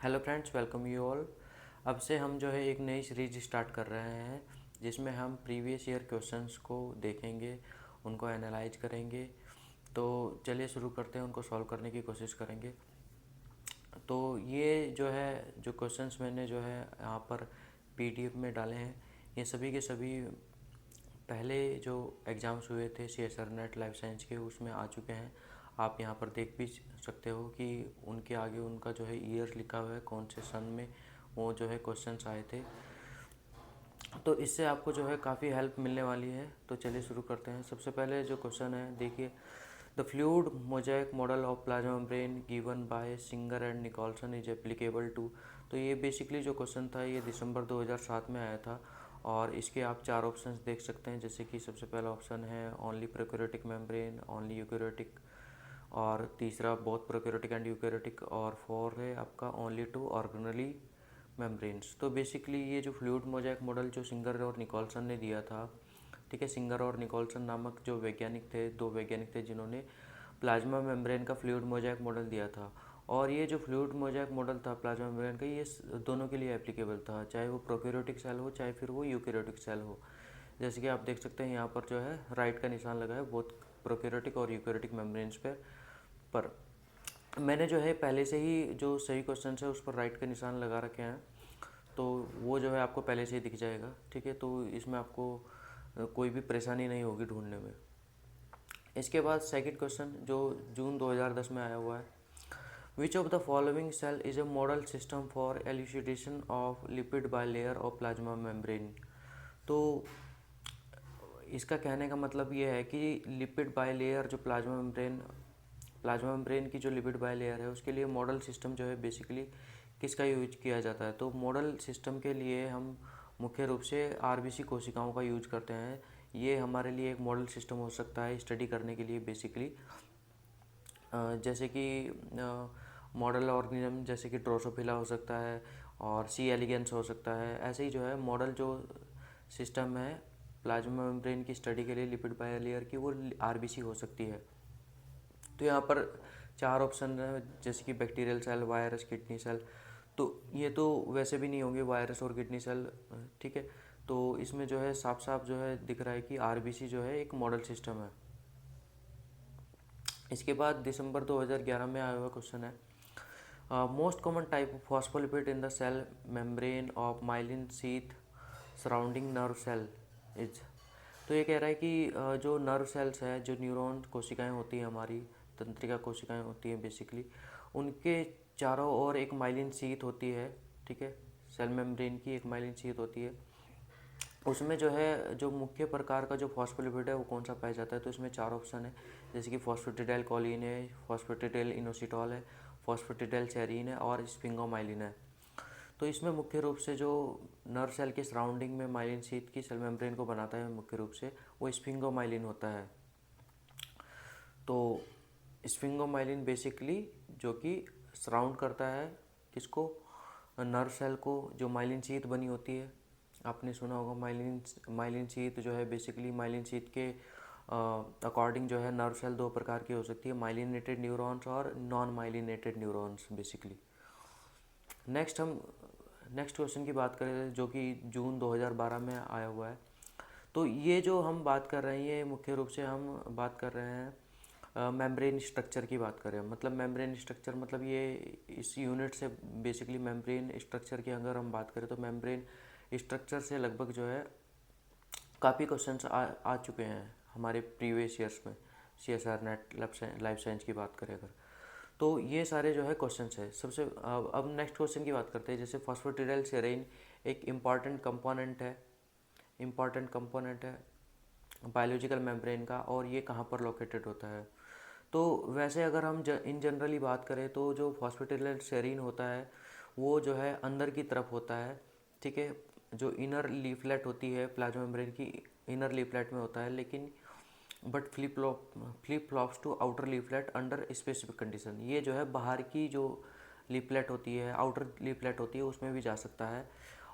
Hello friends, welcome you all. अब से हम जो है एक नई सीरीज स्टार्ट कर रहे हैं जिसमें हम प्रीवियस ईयर क्वेश्चंस को देखेंगे, उनको एनालाइज करेंगे। तो चलिए शुरू करते हैं, उनको सॉल्व करने की कोशिश करेंगे। तो ये जो है जो क्वेश्चंस मैंने जो है यहाँ पर पीडीएफ में डाले हैं, ये सभी के सभी पहले जो एग्ज़ाम्स हुए थे CSR नेट लाइफ साइंस के, उसमें आ चुके हैं। आप यहाँ पर देख भी सकते हो कि उनके आगे उनका जो है ईयर लिखा हुआ है, कौन से सन में वो जो है क्वेश्चंस आए थे। तो इससे आपको जो है काफ़ी हेल्प मिलने वाली है। तो चलिए शुरू करते हैं। सबसे पहले जो क्वेश्चन है देखिए, the fluid mosaic model of plasma membrane given by Singer and Nicolson is applicable to. तो ये बेसिकली जो क्वेश्चन था ये दिसंबर 2007 में आया था। और इसके आप चार ऑप्शंस देख सकते हैं, जैसे कि सबसे पहला ऑप्शन है only prokaryotic membrane, only eukaryotic, और तीसरा बोथ प्रोकैरियोटिक एंड यूकैरियोटिक, और फोर है आपका ओनली टू ऑर्गेनली मेम्ब्रेन्स। तो बेसिकली ये जो फ्लूइड मोज़ेक मॉडल जो सिंगर और निकोलसन ने दिया था, ठीक है, सिंगर और निकोलसन नामक जो वैज्ञानिक थे, दो वैज्ञानिक थे जिन्होंने प्लाज्मा मेम्ब्रेन का फ्लूइड मोज़ेक मॉडल दिया था। और ये जो फ्लूइड मोज़ेक मॉडल था प्लाज्मा मेम्ब्रेन का, ये दोनों के लिए एप्लीकेबल था, चाहे वो प्रोकैरियोटिक सेल हो चाहे फिर वो यूकैरियोटिक सेल हो। जैसे कि आप देख सकते हैं यहाँ पर जो है राइट का निशान लगा है बोथ प्रोकैरियोटिक और यूकैरियोटिक मेम्ब्रेन्स पर मैंने जो है पहले से ही जो सही क्वेश्चन है उस पर राइट का निशान लगा रखे हैं, तो वो जो है आपको पहले से ही दिख जाएगा। ठीक है, तो इसमें आपको कोई भी परेशानी नहीं होगी ढूंढने में। इसके बाद सेकंड क्वेश्चन जो जून 2010 में आया हुआ है, which of the following cell is a model system for elucidation of lipid bilayer of plasma membrane. तो इसका कहने का मतलब ये है कि लिपिड बाय लेयर जो प्लाज्मा मेम्ब्रेन की जो लिपिड बाय लेयर है उसके लिए मॉडल सिस्टम जो है बेसिकली किसका यूज किया जाता है। तो मॉडल सिस्टम के लिए हम मुख्य रूप से आरबीसी कोशिकाओं का यूज करते हैं। ये हमारे लिए एक मॉडल सिस्टम हो सकता है स्टडी करने के लिए बेसिकली। जैसे कि मॉडल ऑर्गेनिज्म जैसे कि ड्रोसोफिला हो सकता है और सी एलिगेंस हो सकता है। ऐसे ही जो है मॉडल जो सिस्टम है प्लाज्मा मेम्ब्रेन की स्टडी के लिए लिपिड बायलेयर की, वो आरबीसी हो सकती है। तो यहाँ पर चार ऑप्शन है, जैसे कि bacterial cell, virus, kidney cell. तो ये तो वैसे भी नहीं होंगे वायरस और किडनी सेल, ठीक है। तो इसमें जो है साफ साफ जो है दिख रहा है कि आरबीसी जो है एक मॉडल सिस्टम है। इसके बाद दिसंबर 2011 में आया हुआ क्वेश्चन है, most common type of phospholipid in the cell membrane of myelin sheath surrounding nerve cell is. तो ये कह रहा है कि जो नर्व सेल्स है, जो न्यूरॉन कोशिकाएं होती हैं हमारी, तंत्रिका कोशिकाएं होती हैं बेसिकली, उनके चारों ओर एक माइलिन शीथ होती है। ठीक है, सेल मेम्ब्रेन की एक माइलिन शीथ होती है। उसमें जो है जो मुख्य प्रकार का जो फॉस्फोलिपिड है वो कौन सा पाया जाता है। तो इसमें चार ऑप्शन है, जैसे कि फॉस्फेटिडाइल कोलिन है, फॉस्फेटिडाइल इनोसिटॉल है, फॉस्फेटिडाइल सेरीन है और स्पिंगोमाइलिन है। तो इसमें मुख्य रूप से जो नर्व सेल के सराउंडिंग में माइलिन शीथ की सेल मेम्ब्रेन को बनाता है मुख्य रूप से, वो स्पिंगोमाइलिन होता है। तो स्पिंगोमाइलिन बेसिकली जो कि सराउंड करता है किसको, नर्व सेल को, जो माइलिन शीथ बनी होती है। आपने सुना होगा माइलिन शीथ जो है बेसिकली माइलिन शीथ के अकॉर्डिंग जो है नर्व सेल दो प्रकार की हो सकती है, माइलिनेटेड न्यूरॉन्स और non myelinated neurons basically. Next question की बात करें जो कि जून 2012 में आया हुआ है। तो ये जो हम बात कर रहे हैं ये मुख्य रूप से हम बात कर रहे हैं मेम्ब्रेन स्ट्रक्चर की बात करें। मतलब मेम्ब्रेन स्ट्रक्चर मतलब ये इस यूनिट से बेसिकली मेम्ब्रेन स्ट्रक्चर की अगर हम बात करें तो मेम्ब्रेन स्ट्रक्चर से लगभग जो है काफ़ी क्वेश्चंस आ चुके हैं हमारे प्रीवियस ईयर्स में। CSR नेट लाइफ साइंस की बात करें अगर, तो ये सारे जो है क्वेश्चंस है। सबसे अब नेक्स्ट क्वेश्चन की बात करते हैं। जैसे फॉस्फेटिडाइल सेरीन एक इम्पॉर्टेंट कंपोनेंट है बायोलॉजिकल मेम्ब्रेन का, और ये कहाँ पर लोकेटेड होता है। तो वैसे अगर हम इन जनरली बात करें तो जो फॉस्फेटिडाइल सेरीन होता है वो जो है अंदर की तरफ होता है। ठीक है, जो इनर लीफलेट होती है प्लाज्मा मेम्ब्रेन की, इनर लीफलेट में होता है, लेकिन but flip flops to outer leaflet under specific condition. ये जो है बाहर की जो लीफलेट होती है, आउटर लीफलेट होती है, उसमें भी जा सकता है।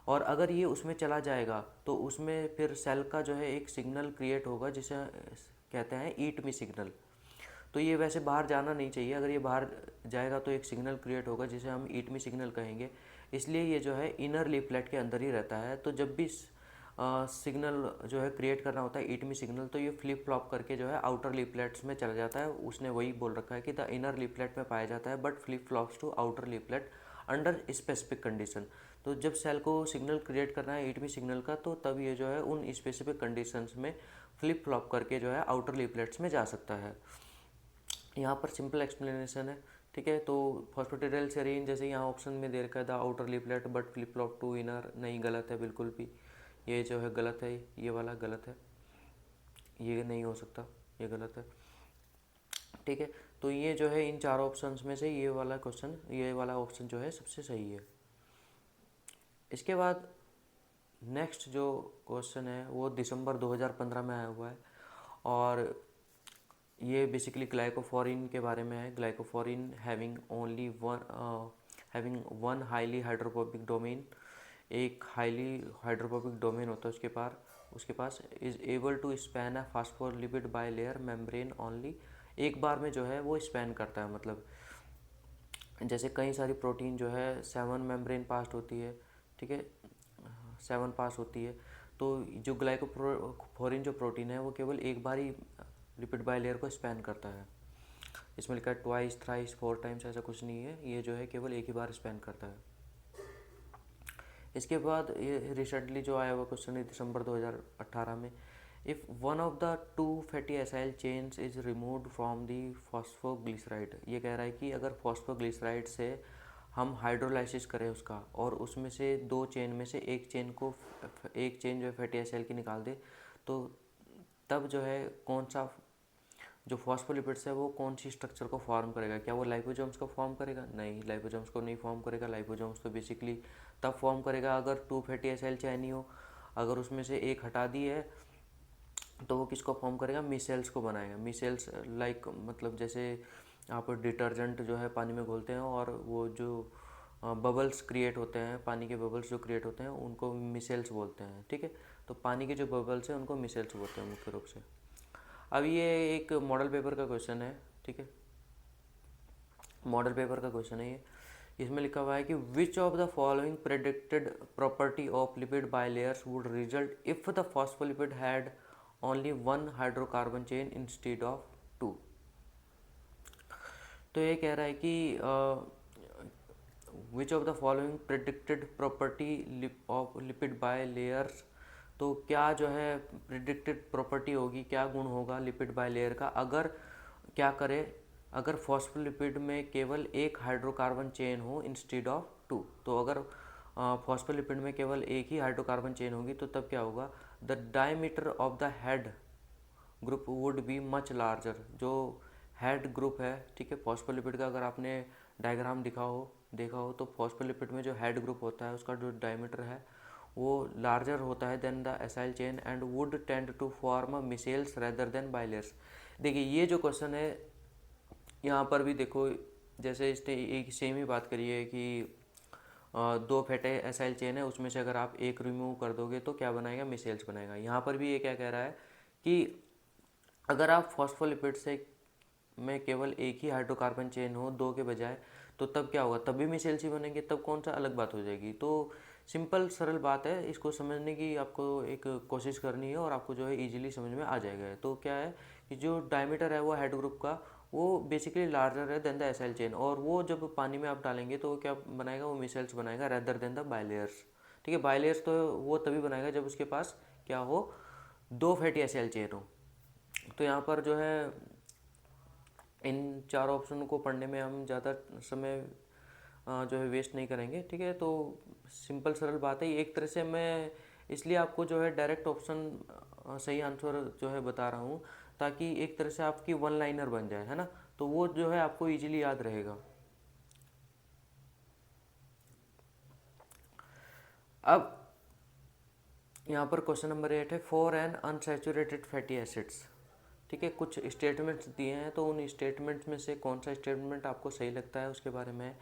और अगर ये उसमें चला जाएगा तो उसमें फिर सेल का जो है एक सिग्नल क्रिएट होगा जिसे कहते हैं ईट मी सिग्नल। तो ये वैसे बाहर जाना नहीं चाहिए, अगर ये बाहर जाएगा तो एक सिग्नल क्रिएट होगा जिसे हम ईट मी सिग्नल कहेंगे। इसलिए ये जो है इनर लीफलेट के अंदर ही रहता है। तो जब भी सिग्नल जो है क्रिएट करना होता है ईट मी सिग्नल, तो ये फ्लिप फ्लॉप करके जो है आउटर लीफलेट्स में चला जाता है। उसने वही बोल रखा है कि द इनर लीफलेट में पाया जाता है but flip flops to outer leaflet under specific condition. तो जब सेल को सिग्नल क्रिएट करना है ईट मी सिग्नल का, तो तब ये जो है उन स्पेसिफिक कंडीशंस में फ्लिप फ्लॉप करके जो है आउटर लीफलेट्स में जा सकता है। यहाँ पर सिंपल एक्सप्लेनेशन है, ठीक है। तो फॉस्फेटिडाइल सेरीन जैसे यहाँ ऑप्शन में दे रखा है the outer leaflet but flip flop to inner, नहीं, गलत है बिल्कुल भी, ये जो है गलत है, ये वाला गलत है, ये नहीं हो सकता, ये गलत है, ठीक है। तो ये जो है इन चारों ऑप्शंस में से ये वाला क्वेश्चन, ये वाला ऑप्शन जो है सबसे सही है। इसके बाद नेक्स्ट जो क्वेश्चन है वो दिसंबर 2015 में आया हुआ है और ये बेसिकली ग्लाइकोफोरिन के बारे में है। Glycophorin having one highly hydrophobic domain, एक हाईली हाइड्रोफोबिक डोमेन होता है उसके पास is able to span a phospholipid bilayer membrane only, एक बार में जो है वो स्पैन करता है। मतलब जैसे कई सारी प्रोटीन जो है 7 मेम्ब्रेन पास होती है, ठीक है, 7 पास होती है, तो जो ग्लाइकोफोरिन जो प्रोटीन है वो केवल एक बार ही लिपिड बाई लेयर को स्पैन करता है। इसमें लिखा है ट्वाइस, थ्राइस, 4 टाइम्स, ऐसा कुछ नहीं है, ये जो है केवल एक ही बार स्पैन करता है। इसके बाद ये रिसेंटली जो आया हुआ क्वेश्चन है दिसंबर 2018 में, if one of the 2 fatty acyl chains is removed from the phosphoglyceride, ये कह रहा है कि अगर फॉस्फोग्लिसराइड से हम हाइड्रोलाइसिस करें उसका और उसमें से 2 चेन में से एक चेन जो है फैटी एसाइल की निकाल दे, तो तब जो है कौन सा जो फॉस्फोलिपिड्स है वो कौन सी स्ट्रक्चर को फॉर्म करेगा? क्या वो लाइपोसोम्स को फॉर्म करेगा? नहीं, लाइपोसोम्स को नहीं फॉर्म करेगा। लाइपोसोम्स तो बेसिकली तब फॉर्म करेगा अगर 2 फैटी एसाइल चेन ही हो। अगर उसमें से एक हटा दी है तो वो किसको फॉर्म करेगा? मिसेल्स को बनाएगा। मिसेल्स लाइक मतलब जैसे आप डिटर्जेंट जो है पानी में घोलते हैं और वो जो बबल्स क्रिएट होते हैं, पानी के बबल्स जो क्रिएट होते हैं उनको मिसेल्स बोलते हैं, ठीक है। तो पानी के जो बबल्स हैं उनको मिसेल्स बोलते हैं मुख्य रूप से। अब ये एक मॉडल पेपर का क्वेश्चन है, ठीक है, मॉडल पेपर का क्वेश्चन है ये। इसमें लिखा हुआ है कि which of the following predicted property of lipid bilayers would result if the phospholipid had only 1 hydrocarbon chain instead of 2। तो ये कह रहा है कि which of the following predicted property of lipid bilayers, तो क्या जो है प्रिडिक्टेड प्रॉपर्टी होगी, क्या गुण होगा लिपिड बाइलेयर का अगर क्या करे, अगर फॉस्फोलिपिड में केवल एक हाइड्रोकार्बन चेन हो इंस्टेड ऑफ 2। तो अगर फॉस्फोलिपिड में केवल एक ही हाइड्रोकार्बन चेन होगी तो तब क्या होगा? The diameter of the head group would be much larger. जो हेड ग्रुप है, ठीक है, फॉस्फोलिपिड का अगर आपने डायग्राम देखा हो तो फॉस्फोलिपिड में जो हेड ग्रुप होता है उसका जो डायमीटर है वो लार्जर होता है than the acyl chain and would tend to form micelles rather than bilayers. देखिए ये जो क्वेश्चन है यहाँ पर भी देखो, जैसे इसने एक सेम ही बात करी है कि 2 फैटे एसाइल चेन है, उसमें से अगर आप एक रिमूव कर दोगे तो क्या बनाएगा? मिसेल्स बनाएगा। यहाँ पर भी ये क्या कह रहा है कि अगर आप फॉस्फोलिपिड से में केवल एक ही हाइड्रोकार्बन चेन हो 2 के बजाय, तो तब क्या होगा? तब भी मिसेल्स ही बनेंगे, तब कौन सा अलग बात हो जाएगी। तो सिंपल सरल बात है, इसको समझने की आपको एक कोशिश करनी है और आपको जो है इजीली समझ में आ जाएगा। तो क्या है कि जो डायमीटर है वो हेड ग्रुप का वो बेसिकली लार्जर है देन द एसाइल चेन, और वो जब पानी में आप डालेंगे तो क्या बनाएगा? वो मिसेल्स बनाएगा रेदर देन द बाइलेयर्स, ठीक है। बाइलेयर्स तो वो तभी बनाएगा जब उसके पास क्या हो? 2 फैटी एसाइल चेन हो। तो यहाँ पर जो है इन 4 ऑप्शन को पढ़ने में हम ज़्यादा समय जो है वेस्ट नहीं करेंगे, ठीक है। तो सिंपल सरल बात है, एक तरह से मैं इसलिए आपको जो है डायरेक्ट ऑप्शन सही आंसर जो है बता रहा हूँ ताकि एक तरह से आपकी 1 लाइनर बन जाए, है ना, तो वो जो है आपको इजीली याद रहेगा। अब यहाँ पर क्वेश्चन नंबर 8 है for an unsaturated fatty acids, ठीक है। कुछ स्टेटमेंट्स दिए हैं तो उन स्टेटमेंट्स में से कौन सा स्टेटमेंट आपको सही लगता है उसके बारे में।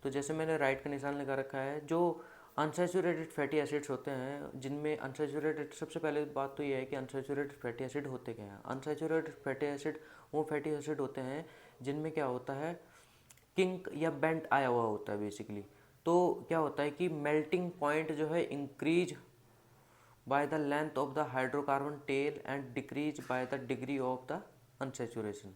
तो जैसे मैंने राइट का निशान लगा रखा है, जो अनसैचुरेटेड फैटी एसिड्स होते हैं जिनमें अनसैचुरेटेड, सबसे पहले बात तो ये है कि अनसैचुरेटेड फैटी एसिड होते क्या हैं। अनसैचुरेटेड फैटी एसिड वो फैटी एसिड होते हैं जिनमें क्या होता है, किंक या बेंट आया हुआ होता है बेसिकली। तो क्या होता है कि मेल्टिंग पॉइंट जो है increase by the length of the hydrocarbon tail and decrease by the degree of the unsaturation.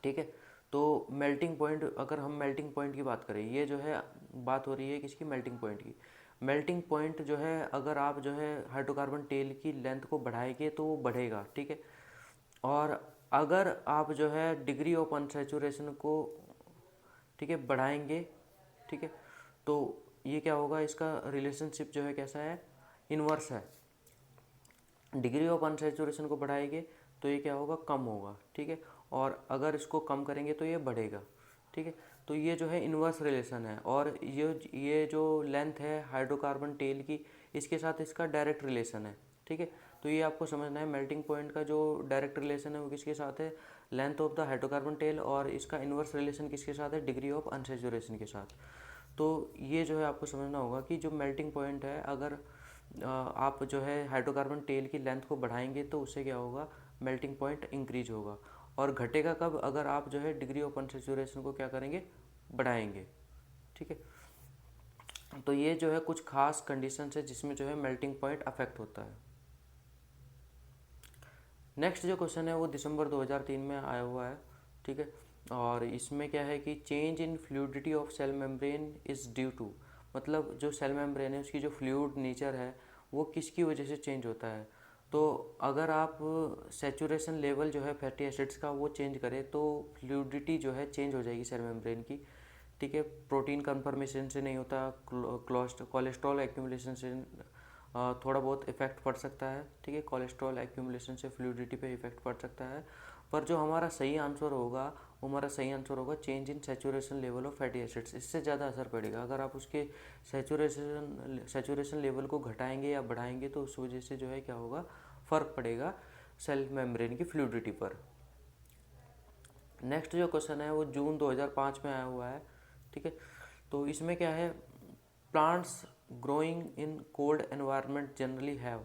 ठीक है, तो मेल्टिंग पॉइंट, अगर हम मेल्टिंग पॉइंट की बात करें, ये जो है बात हो रही है किसकी, मेल्टिंग पॉइंट की। मेल्टिंग पॉइंट जो है, अगर आप जो है हाइड्रोकार्बन टेल की लेंथ को बढ़ाएंगे तो वो बढ़ेगा। ठीक है, और अगर आप जो है डिग्री ऑफ अनसेचुरेशन को, ठीक है, बढ़ाएंगे, ठीक है, तो ये क्या होगा, इसका रिलेशनशिप जो है कैसा है, इन्वर्स है। डिग्री ऑफ अनसेचुरेशन को बढ़ाएंगे तो ये क्या होगा, कम होगा। ठीक है, और अगर इसको कम करेंगे तो ये बढ़ेगा। ठीक है, तो ये जो है इन्वर्स रिलेशन है। और ये जो लेंथ है हाइड्रोकार्बन टेल की, इसके साथ इसका डायरेक्ट रिलेशन है। ठीक है, तो ये आपको समझना है, मेल्टिंग पॉइंट का जो डायरेक्ट रिलेशन है वो किसके साथ है, length of the hydrocarbon tail, और इसका इन्वर्स रिलेशन किसके साथ है, डिग्री ऑफ अनसेचुरेशन के साथ। तो ये जो है आपको समझना होगा कि जो मेल्टिंग पॉइंट है, अगर आप जो है हाइड्रोकार्बन टेल की लेंथ को बढ़ाएंगे तो उससे क्या होगा, मेल्टिंग पॉइंट इंक्रीज होगा। और घटेगा कब, अगर आप जो है डिग्री ऑफ अनसेचुरेशन को क्या करेंगे, बढ़ाएंगे। ठीक है, तो ये जो है कुछ खास कंडीशन है जिसमें जो है मेल्टिंग पॉइंट अफेक्ट होता है। नेक्स्ट जो क्वेश्चन है वो दिसंबर 2003 में आया हुआ है। ठीक है, और इसमें क्या है कि change in fluidity of cell membrane is due to, मतलब जो सेल मेम्ब्रेन है उसकी जो फ्लूइड नेचर है वो किसकी वजह से चेंज होता है। तो अगर आप सेचुरेशन लेवल जो है फैटी एसिड्स का वो चेंज करें तो फ्लूइडिटी जो है चेंज हो जाएगी सेल मेम्ब्रेन की। ठीक है, प्रोटीन कन्फर्मेशन से नहीं होता, कोलेस्ट्रॉल एक्यूमुलेशन से थोड़ा बहुत इफेक्ट पड़ सकता है। ठीक है, कोलेस्ट्रॉल एक्यूमुलेशन से फ्लूइडिटी पे इफेक्ट पड़ सकता है, पर जो हमारा सही आंसर होगा वो हमारा सही आंसर होगा change in saturation level of fatty acids. इससे ज़्यादा असर पड़ेगा अगर आप उसके सेचुरेशन लेवल को घटाएंगे या बढ़ाएंगे, तो उस वजह से जो है क्या होगा, फ़र्क पड़ेगा सेल मेम्ब्रेन की फ्लूइडिटी पर। नेक्स्ट जो क्वेश्चन है वो जून 2005 में आया हुआ है। ठीक है, तो इसमें क्या है, plants growing in cold environment generally have,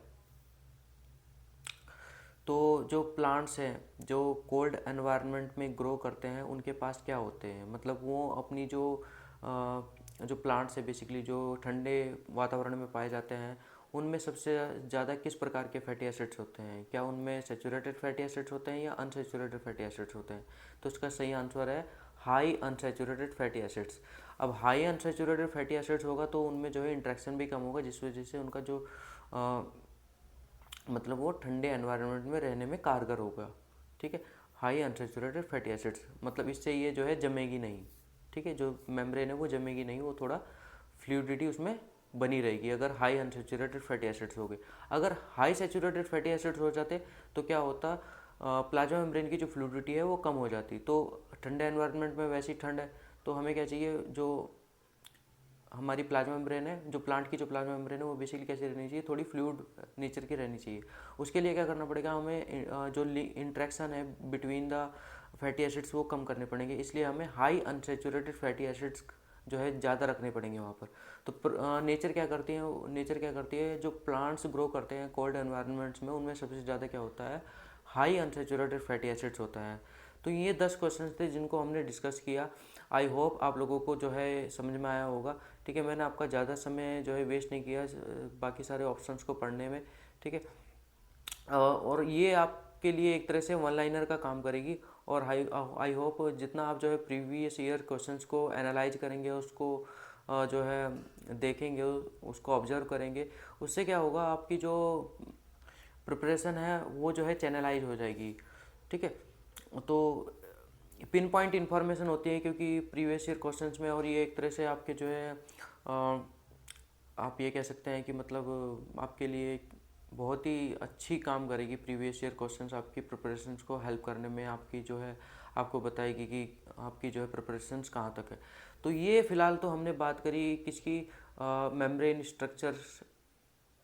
तो जो प्लांट्स हैं जो कोल्ड एनवायरनमेंट में ग्रो करते हैं उनके पास क्या होते हैं, मतलब वो अपनी जो प्लांट्स है बेसिकली जो ठंडे वातावरण में पाए जाते हैं, उनमें सबसे ज़्यादा किस प्रकार के फैटी एसिड्स होते हैं, क्या उनमें सेचुरेटेड फैटी एसिड्स होते हैं या अनसेचुरेटेड फैटी एसिड्स होते हैं। तो इसका सही आंसर है हाई अनसेचुरेटेड फैटी एसिड्स। अब हाई अनसेचुरेटेड फैटी एसिड्स होगा तो उनमें जो है इंट्रैक्शन भी कम होगा, जिस वजह से उनका जो मतलब वो ठंडे एनवायरनमेंट में रहने में कारगर होगा। ठीक है, हाई अनसेचुरेटेड फैटी एसिड्स, मतलब इससे ये जो है जमेगी नहीं। ठीक है, जो मेम्ब्रेन है वो जमेगी नहीं, वो थोड़ा फ्लूइडिटी उसमें बनी रहेगी अगर हाई अनसेचुरेटेड फैटी एसिड्स हो गए। अगर हाई सेचुरेटेड फैटी एसिड्स हो जाते तो क्या होता, प्लाज्मा मेम्ब्रेन की जो फ्लूइडिटी है वो कम हो जाती। तो ठंडे एनवायरनमेंट में वैसी ठंड है, तो हमें क्या चाहिए, जो हमारी प्लाज्मा मेम्ब्रेन है, जो प्लांट की जो प्लाज्मा मेम्ब्रेन है वो बेसिकली कैसी रहनी चाहिए, थोड़ी फ्लूइड नेचर की रहनी चाहिए। उसके लिए क्या करना पड़ेगा, हमें जो इंट्रैक्शन है बिटवीन द फैटी एसिड्स वो कम करने पड़ेंगे, इसलिए हमें हाई अनसेचुरेटेड फैटी एसिड्स जो है ज़्यादा रखने पड़ेंगे वहाँ पर। तो नेचर क्या करती है, जो प्लांट्स ग्रो करते हैं कोल्ड एनवायरनमेंट्स में, उनमें सबसे ज़्यादा क्या होता है, हाई अनसेचुरेटेड फैटी एसिड्स होता है। तो ये 10 क्वेश्चन थे जिनको हमने डिस्कस किया। आई होप आप लोगों को जो है समझ में आया होगा। ठीक है, मैंने आपका ज़्यादा समय जो है वेस्ट नहीं किया बाकी सारे ऑप्शंस को पढ़ने में। ठीक है, और ये आपके लिए एक तरह से वन लाइनर का काम करेगी। और आई होप जितना आप जो है प्रीवियस ईयर क्वेश्चंस को एनालाइज करेंगे, उसको जो है देखेंगे, उसको ऑब्जर्व करेंगे, उससे क्या होगा, आपकी जो प्रिपरेशन है वो जो है चैनलाइज हो जाएगी। ठीक है, तो पिन पॉइंट इन्फॉर्मेशन होती है क्योंकि प्रीवियस ईयर क्वेश्चंस में, और ये एक तरह से आपके जो है आप ये कह सकते हैं कि मतलब आपके लिए बहुत ही अच्छी काम करेगी प्रीवियस ईयर क्वेश्चंस, आपकी प्रिपरेशंस को हेल्प करने में, आपकी जो है आपको बताएगी कि आपकी जो है प्रिपरेशंस कहाँ तक है। तो ये फ़िलहाल तो हमने बात करी किसकी, मेम्ब्रेन स्ट्रक्चर्स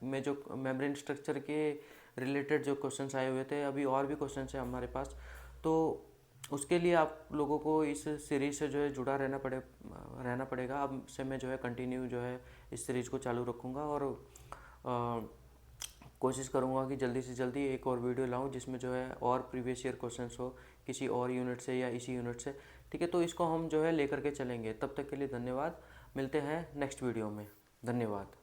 में, जो मेम्ब्रेन स्ट्रक्चर के रिलेटेड जो क्वेश्चंस आए हुए थे। अभी और भी क्वेश्चंस हैं हमारे पास, तो उसके लिए आप लोगों को इस सीरीज़ से जो है जुड़ा रहना पड़ेगा। अब से मैं जो है कंटिन्यू जो है इस सीरीज़ को चालू रखूँगा, और कोशिश करूँगा कि जल्दी से जल्दी एक और वीडियो लाऊं जिसमें जो है और प्रीवियस ईयर क्वेश्चंस हो किसी और यूनिट से या इसी यूनिट से। ठीक है, तो इसको हम जो है लेकर के चलेंगे। तब तक के लिए धन्यवाद, मिलते हैं नेक्स्ट वीडियो में। धन्यवाद।